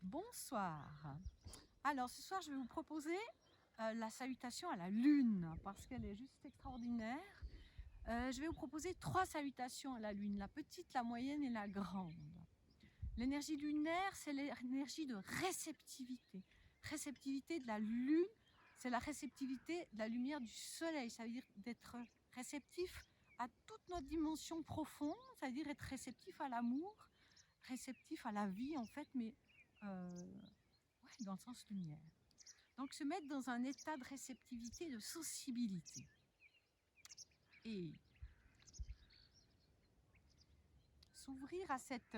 Bonsoir. Alors ce soir je vais vous proposer la salutation à la lune parce qu'elle est juste extraordinaire. Je vais vous proposer 3 salutations à la lune, la petite, la moyenne et la grande. L'énergie lunaire, c'est l'énergie de réceptivité. Réceptivité de la lune, c'est la réceptivité de la lumière du soleil. Ça veut dire d'être réceptif à toute notre dimension profonde, ça veut dire être réceptif à l'amour, réceptif à la vie en fait, mais ouais, dans le sens lumière. Donc se mettre dans un état de réceptivité, de sensibilité. Et s'ouvrir à cette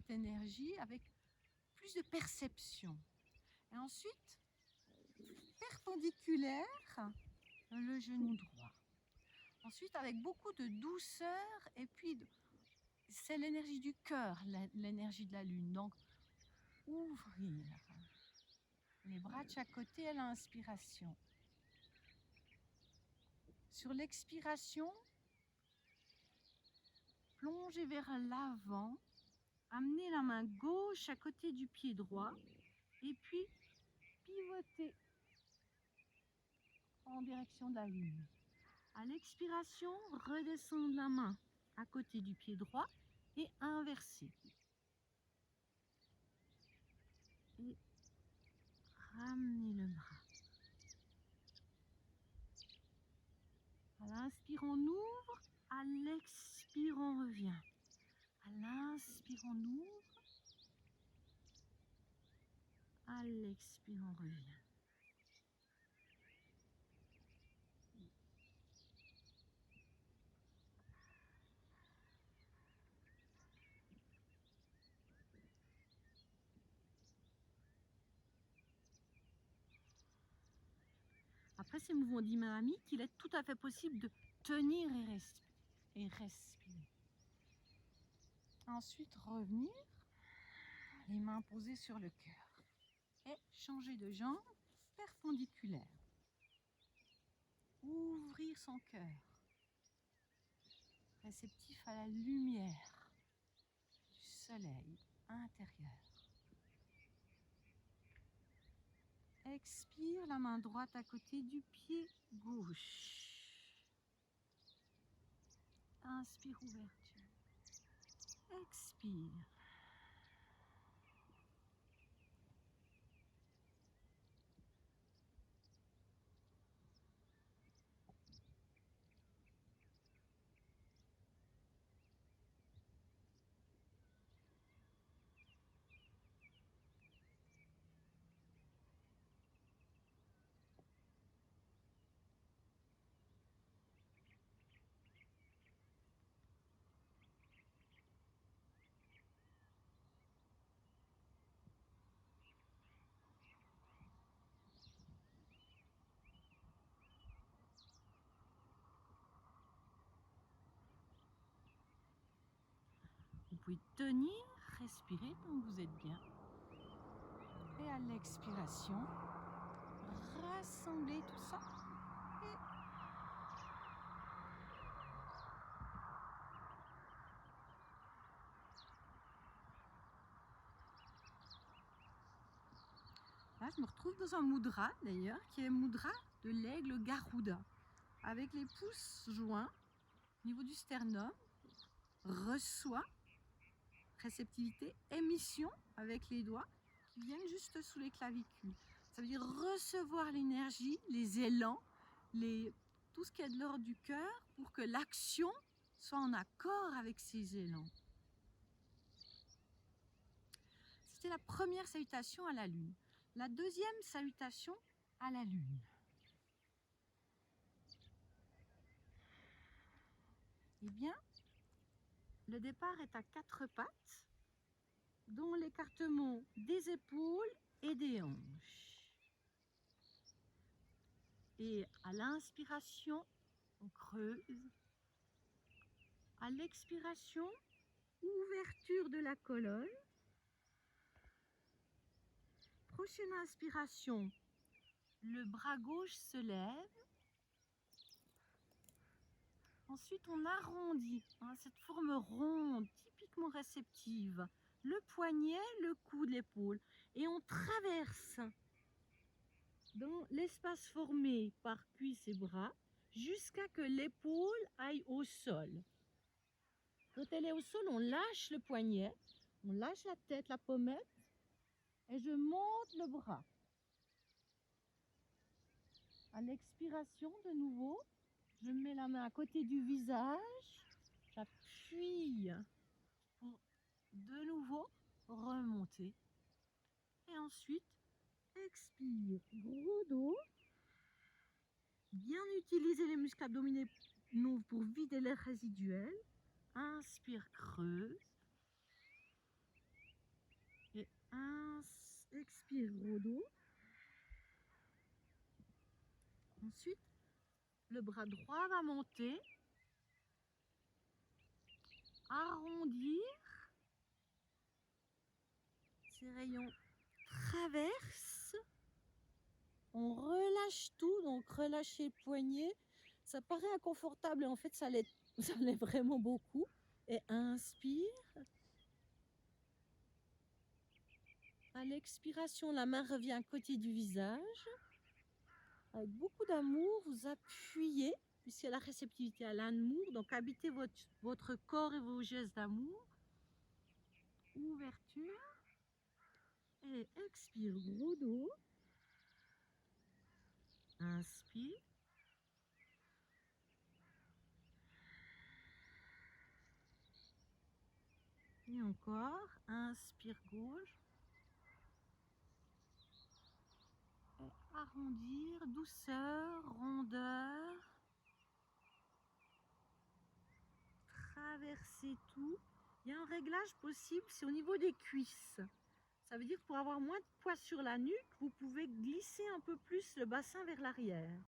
énergie avec plus de perception. Et ensuite, perpendiculaire, le genou droit. Ensuite, avec beaucoup de douceur, et puis c'est l'énergie du cœur, l'énergie de la lune. Donc, ouvrir les bras de chaque côté à l'inspiration. Sur l'expiration, plonger vers l'avant, amener la main gauche à côté du pied droit et puis pivoter en direction de la lune. À l'expiration, redescendre la main à côté du pied droit et inverser. Et ramener le bras. À l'inspire, on ouvre. À l'expire, on revient. À l'inspire, on ouvre. À l'expire, on revient. Après ces mouvements dynamiques, il est tout à fait possible de tenir et respirer. Ensuite, revenir, les mains posées sur le cœur. Et changer de jambe perpendiculaire. Ouvrir son cœur. Réceptif à la lumière du soleil intérieur. Expire, la main droite à côté du pied gauche. Inspire, ouverture. Expire. Vous pouvez tenir, respirer tant que vous êtes bien. Et à l'expiration, rassembler tout ça. Et là, je me retrouve dans un mudra d'ailleurs, qui est un mudra de l'aigle Garuda. Avec les pouces joints au niveau du sternum, reçoit, réceptivité, émission avec les doigts qui viennent juste sous les clavicules. Ça veut dire recevoir l'énergie, les élans, tout ce qui est de l'ordre du cœur pour que l'action soit en accord avec ces élans. C'était la première salutation à la lune. La deuxième salutation à la lune. Eh bien, le départ est à 4 pattes, dont l'écartement des épaules et des hanches. Et à l'inspiration, on creuse. À l'expiration, ouverture de la colonne. Prochaine inspiration, le bras gauche se lève. Ensuite, on arrondit, cette forme ronde, typiquement réceptive, le poignet, le coude, l'épaule. Et on traverse dans l'espace formé par cuisse et bras jusqu'à que l'épaule aille au sol. Quand elle est au sol, on lâche le poignet, on lâche la tête, la pommette, et je monte le bras. À l'expiration, de nouveau, je mets la main à côté du visage, j'appuie pour de nouveau remonter. Et ensuite, expire, gros dos. Bien utiliser les muscles abdominaux pour vider l'air résiduel. Inspire, creuse. Et expire, gros dos. Ensuite, le bras droit va monter. Arrondir. Ces rayons traversent. On relâche tout, donc relâchez le poignet. Ça paraît inconfortable et en fait ça l'est vraiment beaucoup. Et inspire. À l'expiration, la main revient à côté du visage. Avec beaucoup d'amour, vous appuyez, puisque la réceptivité à l'amour, donc habitez votre corps et vos gestes d'amour. Ouverture. Et expire, gros dos. Inspire. Et encore, inspire gauche. Et arrondir, douceur, rondeur. Traverser tout. Il y a un réglage possible, c'est au niveau des cuisses. Ça veut dire que pour avoir moins de poids sur la nuque, vous pouvez glisser un peu plus le bassin vers l'arrière.